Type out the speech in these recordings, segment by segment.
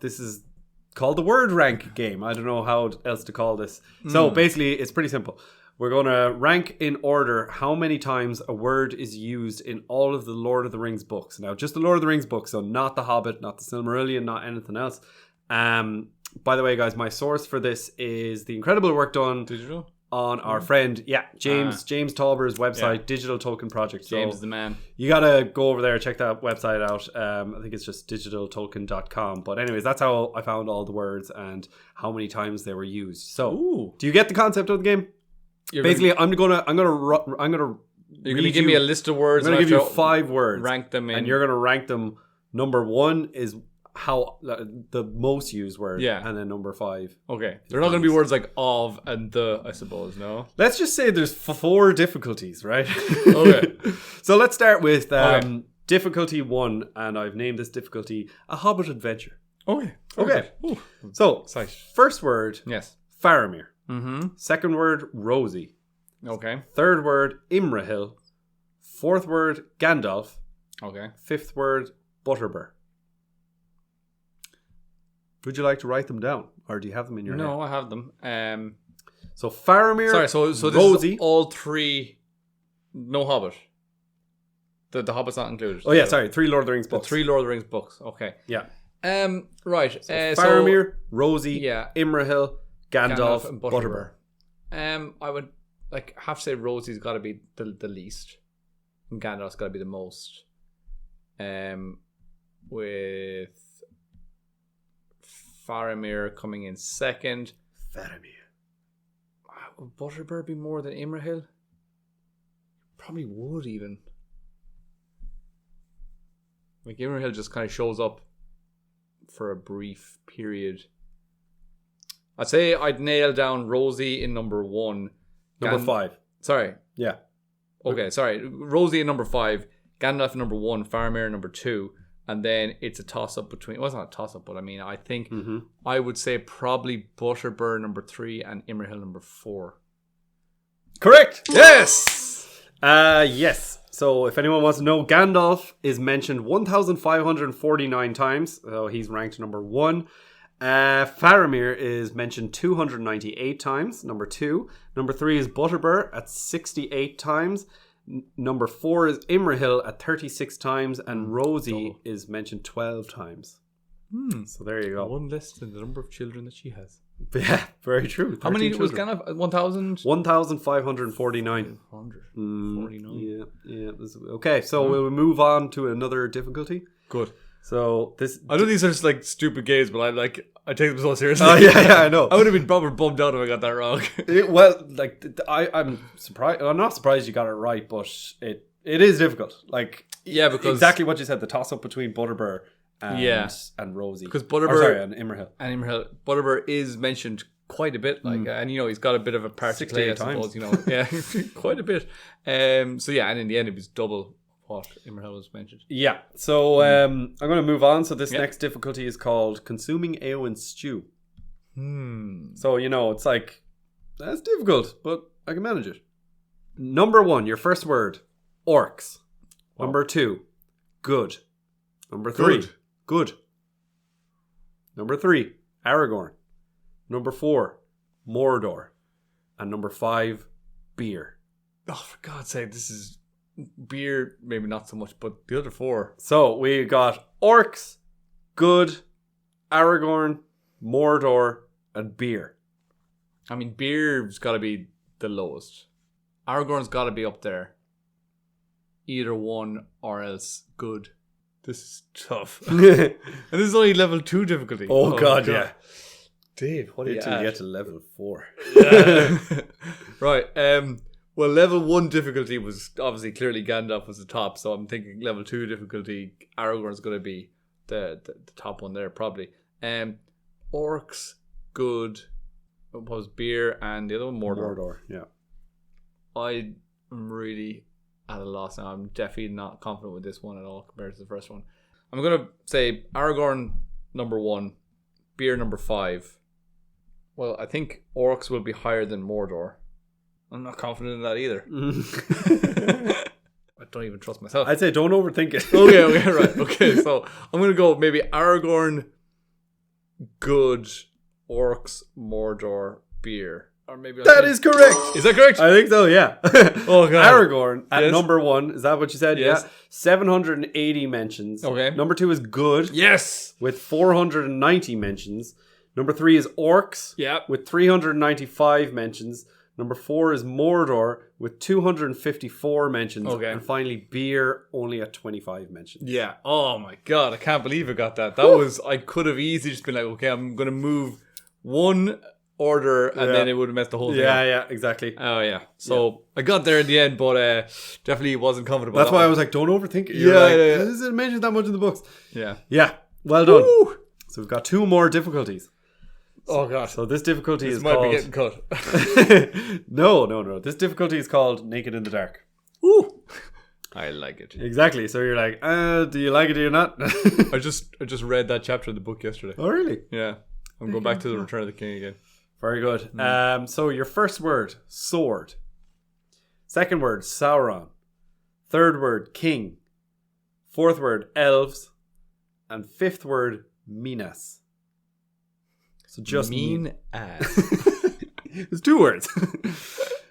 This is called the word rank game. I don't know how else to call this. So basically, it's pretty simple. We're going to rank in order how many times a word is used in all of the Lord of the Rings books. Now, just the Lord of the Rings books, so not The Hobbit, not the Silmarillion, not anything else. By the way, guys, my source for this is the incredible work done Digital? On our friend, James Tauber's website, Digital Tolkien Project. So James is the man. You got to go over there, check that website out. I think it's just digitaltolkien.com. But anyways, that's how I found all the words and how many times they were used. So, do you get the concept of the game? Basically, I'm gonna give me a list of words. I'm gonna give you 5 words. Rank them in, and you're gonna rank them. Number 1 is how the most used word, and then number 5. Okay, they're not going to be words like of and the, I suppose. No, let's just say there's 4 difficulties, right? Okay. So let's start with difficulty 1, and I've named this difficulty A Hobbit Adventure. Okay. Ooh. So first word, Faramir. Second word, Rosie. Okay. Third word, Imrahil. Fourth word, Gandalf. Okay. Fifth word, Butterbur. Would you like to write them down, or do you have them in your head? No, I have them. So Faramir, so this Rosie. Is all 3, no Hobbit. The Hobbit's not included. Oh yeah, sorry, 3 Lord of the Rings books. 3 Lord of the Rings books. Okay. Yeah. Right. So Faramir, Rosie, Imrahil, Gandalf and Butterbur. I would have to say Rosie's got to be the least, and Gandalf's got to be the most. With Faramir coming in second. Faramir. Would Butterbur be more than Imrahil? Probably would even. Like Imrahil just kind of shows up for a brief period. I'd say I'd nail down Rosie in number 1. Number 5. Sorry. Yeah. Okay, sorry. Rosie in number 5, Gandalf in number 1, Faramir in number 2. And then it's a toss-up between... Well, it's not a toss-up, but I mean, I think I would say probably Butterbur number 3 and Imrahil number 4. Correct! Yes! Yes. So if anyone wants to know, Gandalf is mentioned 1,549 times. So he's ranked number 1. Faramir is mentioned 298 times, number 2. Number 3 is Butterbur at 68 times. Number 4 is Imrahil at 36 times, and Rosie is mentioned 12 times. So there you go. One less than the number of children that she has. Yeah, very true. How many was Gandalf? 1,000? 1,549. 149. Yeah. Okay, so we'll move on to another difficulty. Good. So this... I know these are just like stupid games, but I take them so seriously. Oh, yeah, I know. I would have been probably bummed out if I got that wrong. I'm surprised. I'm not surprised you got it right, but it is difficult. Yeah, because... Exactly what you said, the toss-up between Butterbur and Rosie. Because Butterbur... and Imrahil. Butterbur is mentioned quite a bit, and he's got a bit of a part to play, I suppose, yeah, quite a bit. So yeah, and in the end it was double what Imrahil was mentioned. Yeah, so I'm going to move on. So this next difficulty is called Consuming Éowyn's Stew. So, it's like, that's difficult, but I can manage it. Number 1, your first word, orcs. Wow. Number 2, good. Number 3, good. Number 3, Aragorn. Number 4, Mordor. And number 5, beer. Oh, for God's sake, this is... Beer, maybe not so much, but the other 4. So we got orcs, good, Aragorn, Mordor, and beer. I mean, beer's got to be the lowest. Aragorn's got to be up there. Either one or else good. This is tough. And this is only level 2 difficulty. Oh God, yeah. Dave, what are you at? Until you get to level 4. Yeah. Right. Well, level 1 difficulty was obviously clearly Gandalf was the top, so I'm thinking level 2 difficulty, Aragorn's going to be the top one there, probably. Orcs, good. What was beer, and the other one, Mordor. Yeah. I am really at a loss now. I'm definitely not confident with this one at all compared to the first one. I'm going to say Aragorn number 1, beer number 5. Well, I think orcs will be higher than Mordor. I'm not confident in that either. I don't even trust myself. I'd say don't overthink it. Okay, right. Okay, so I'm going to go maybe Aragorn good, orcs, Mordor, beer. Or maybe That is correct. Is that correct? I think so, yeah. Oh, God. Aragorn at Yes. number 1. Is that what you said? Yes. Yeah. 780 mentions. Okay. Number 2 is good Yes. with 490 mentions. Number 3 is orcs Yeah. with 395 mentions. Number 4 is Mordor with 254 mentions. Okay. And finally, beer only at 25 mentions. Yeah. Oh my God, I can't believe I got that. That was, I could have easily just been like, okay, I'm going to move one order and then it would have messed the whole thing up. Yeah, exactly. Oh yeah. So I got there in the end, but definitely wasn't comfortable. That's why I was like, don't overthink it. You're Yeah, like, yeah. This isn't mentioned that much in the books. Yeah. Yeah. Well done. Woo! So we've got 2 more difficulties. Oh God. So this difficulty This is might called... be getting cut. No. This difficulty is called Naked in the Dark. Woo! I like it. Exactly. So you're like, do you like it or you're not? I just read that chapter of the book yesterday. Oh, really? Yeah. I'm going back to the Return of the King again. Very good. So your first word, sword. Second word, Sauron. Third word, king. Fourth word, elves. And fifth word, Minas. So just Mean ass. There's 2 words.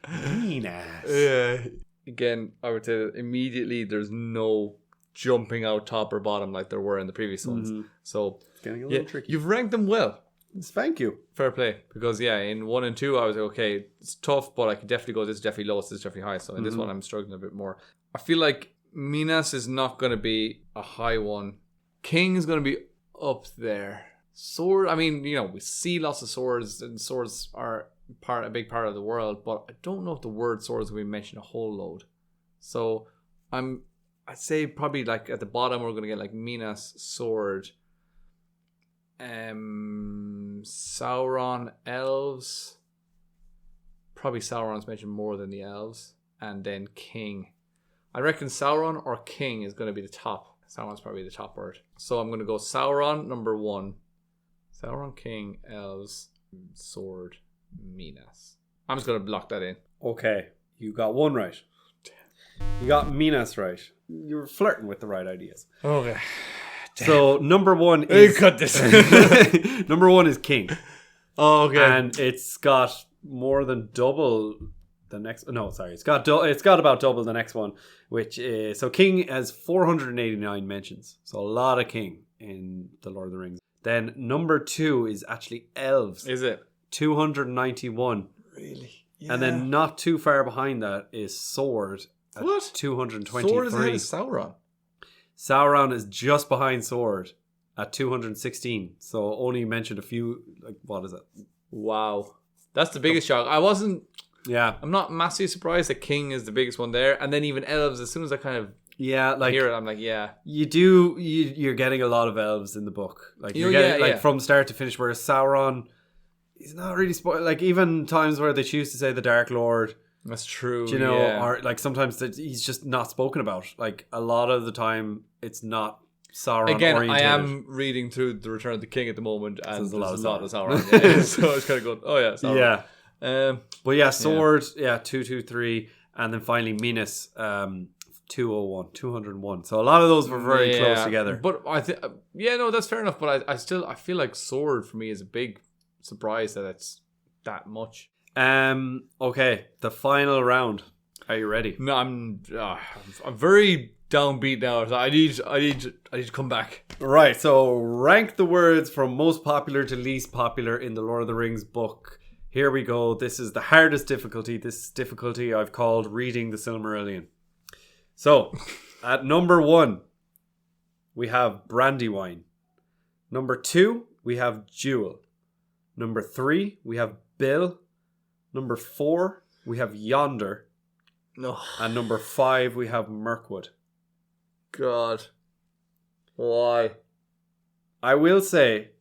Minas. Yeah. Again, I would say that immediately there's no jumping out top or bottom like there were in the previous ones. So It's getting a little tricky. you've ranked them well. Thank you. Fair play. Because in 1 and 2 I was like, okay, it's tough, but I could definitely go, this is definitely lowest, this is definitely high. So in this one I'm struggling a bit more. I feel like Minas is not going to be a high one. King is going to be up there. Sword, I mean, we see lots of swords, and swords are a big part of the world, but I don't know if the word swords will be mentioned a whole load. So I'd say probably like at the bottom we're going to get like Minas, sword, Sauron, elves. Probably Sauron's mentioned more than the elves, and then king. I reckon Sauron or king is going to be the top. Sauron's probably the top word. So I'm going to go Sauron number 1. Sauron, king, elves, sword, Minas. I'm just going to lock that in. Okay. You got 1 right. You got Minas right. You were flirting with the right ideas. Okay. So number 1 is... cut this. Number 1 is king. Oh, okay. And it's got more than double the next... No, sorry. It's got about double the next one, which is... So king has 489 mentions. So a lot of king in The Lord of the Rings. Then number 2 is actually elves. Is it? 291. Really? Yeah. And then not too far behind that is sword at What? 223. Sword is ahead of Sauron. Sauron is just behind sword at 216. So only mentioned a few, like, what is it? Wow. That's the biggest shock. I'm not massively surprised that king is the biggest one there. And then even elves, as soon as I kind of hear it, I'm like, yeah. You're getting a lot of elves in the book. Like, you're getting, from start to finish, whereas Sauron, he's not really like, even times where they choose to say the Dark Lord. That's true. Or like sometimes he's just not spoken about. Like a lot of the time, it's not Sauron orientated. I am reading through The Return of the King at the moment, and there's a lot of Sauron. So I was kind of going, oh yeah, Sauron. Yeah. But yeah, sword, 223, and then finally Minas, 201. So a lot of those were very close together. But I think, that's fair enough. But I feel like sword for me is a big surprise that it's that much. Okay, the final round. Are you ready? No, I'm very downbeat now. So I need to come back. Right. So rank the words from most popular to least popular in the Lord of the Rings book. Here we go. This is the hardest difficulty. This difficulty I've called reading the Silmarillion. So at number 1, we have Brandywine. Number 2, we have Jewel. Number 3, we have Bill. Number 4, we have Yonder. No. And number 5, we have Mirkwood. God. Why? I will say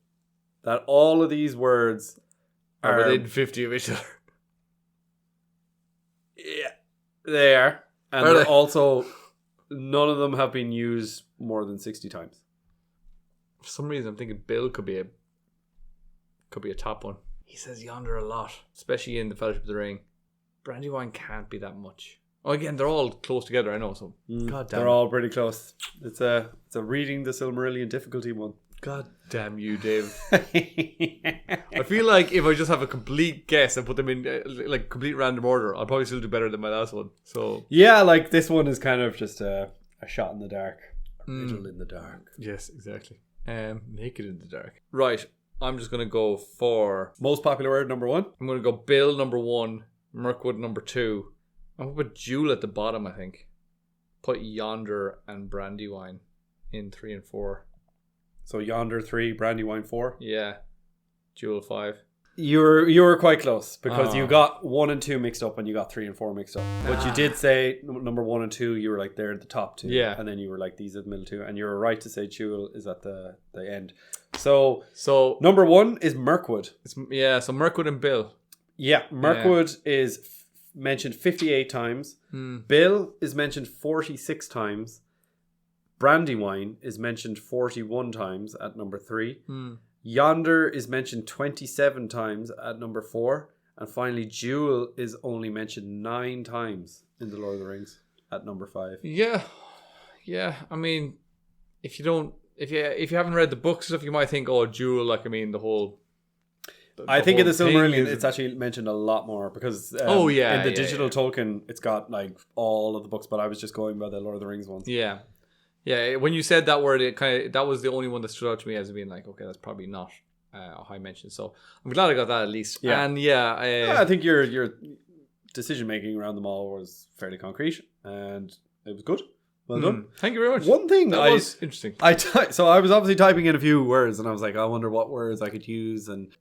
that all of these words are within 50 of each other. Yeah, they are. And they're also, none of them have been used more than 60 times. For some reason, I'm thinking Bill could be a top one. He says Yonder a lot, especially in the Fellowship of the Ring. Brandywine can't be that much. Oh, again, they're all close together, I know. So, God damn, they're all pretty close. It's a reading the Silmarillion difficulty one. God damn you, Dave. I feel like if I just have a complete guess and put them in like complete random order, I'll probably still do better than my last one. So yeah, like this one is kind of just a shot in the dark. A riddle in the dark. Yes, exactly. Naked in the dark. Right. I'm just going to go for... Most popular word, number 1. I'm going to go Bill, number 1. Mirkwood, number 2. I'm going to put Jewel at the bottom, I think. Put Yonder and Brandywine in 3 and 4. So Yonder 3, Brandywine 4. Yeah. Jewel 5. You were quite close because you got 1 and 2 mixed up and you got 3 and 4 mixed up. But you did say number 1 and 2, you were like they're the top 2. Yeah. And then you were like these are the middle 2. And you were right to say Jewel is at the end. So number 1 is Mirkwood. So Mirkwood and Bill. Yeah, Mirkwood is mentioned 58 times. Bill is mentioned 46 times. Brandywine is mentioned 41 times at number 3. Yonder is mentioned 27 times at number 4. And finally, Jewel is only mentioned 9 times in The Lord of the Rings at number 5. Yeah. I mean, if you haven't read the books stuff, you might think, oh, Jewel, like, I mean, the whole... I think in the Silmarillion, it's actually mentioned a lot more because in the Digital Tolkien, it's got like all of the books, but I was just going by the Lord of the Rings ones. Yeah. Yeah, when you said that word, that was the only one that stood out to me as being like, okay, that's probably not a high mention. So I'm glad I got that at least. Yeah. And I think your decision making around them all was fairly concrete, and it was good. Well done. Thank you very much. One thing that was interesting. So I was obviously typing in a few words, and I was like, I wonder what words I could use. And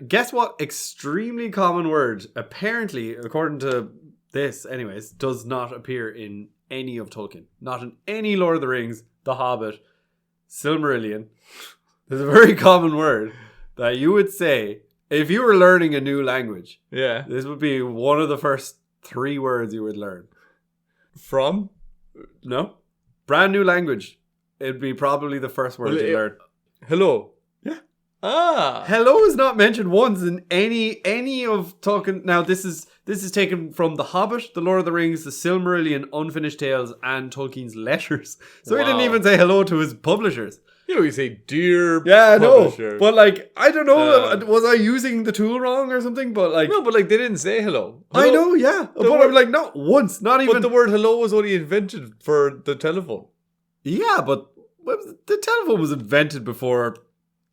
guess what? Extremely common word, apparently, according to this, anyways, does not appear in any of Tolkien. Not in any Lord of the Rings, The Hobbit, Silmarillion. There's a very common word that you would say if you were learning a new language. Yeah. This would be one of the first 3 words you would learn. From? No. Brand new language. It'd be probably the first word you learn. Hello. Yeah. Ah. Hello is not mentioned once in any of Tolkien. Now this is taken from The Hobbit, The Lord of the Rings, The Silmarillion, Unfinished Tales, and Tolkien's letters. So he didn't even say hello to his publishers. You say dear publisher. No. But like, I don't know, was I using the tool wrong or something? But like, no, but like they didn't say hello. I know, yeah. But I'm like, not once, not even. But the word hello was only invented for the telephone. Yeah, but the telephone was invented before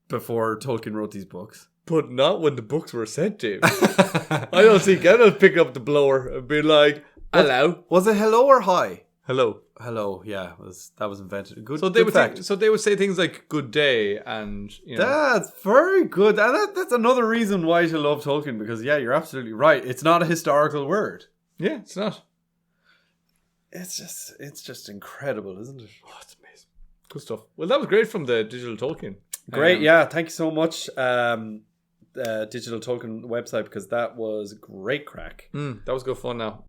Tolkien wrote these books. But not when the books were sent to him. I don't see Gandalf picking up the blower and being like, hello. Was it hello or hi? Hello, yeah, that was invented. Good. So they would say things like "good day" and That's very good. And that's another reason why to love Tolkien, because you're absolutely right. It's not a historical word. Yeah, it's not. It's just incredible, isn't it? Oh, it's amazing. Good stuff. Well, that was great from the Digital Tolkien. Great, yeah. Thank you so much, Digital Tolkien website, because that was great crack. That was good fun now.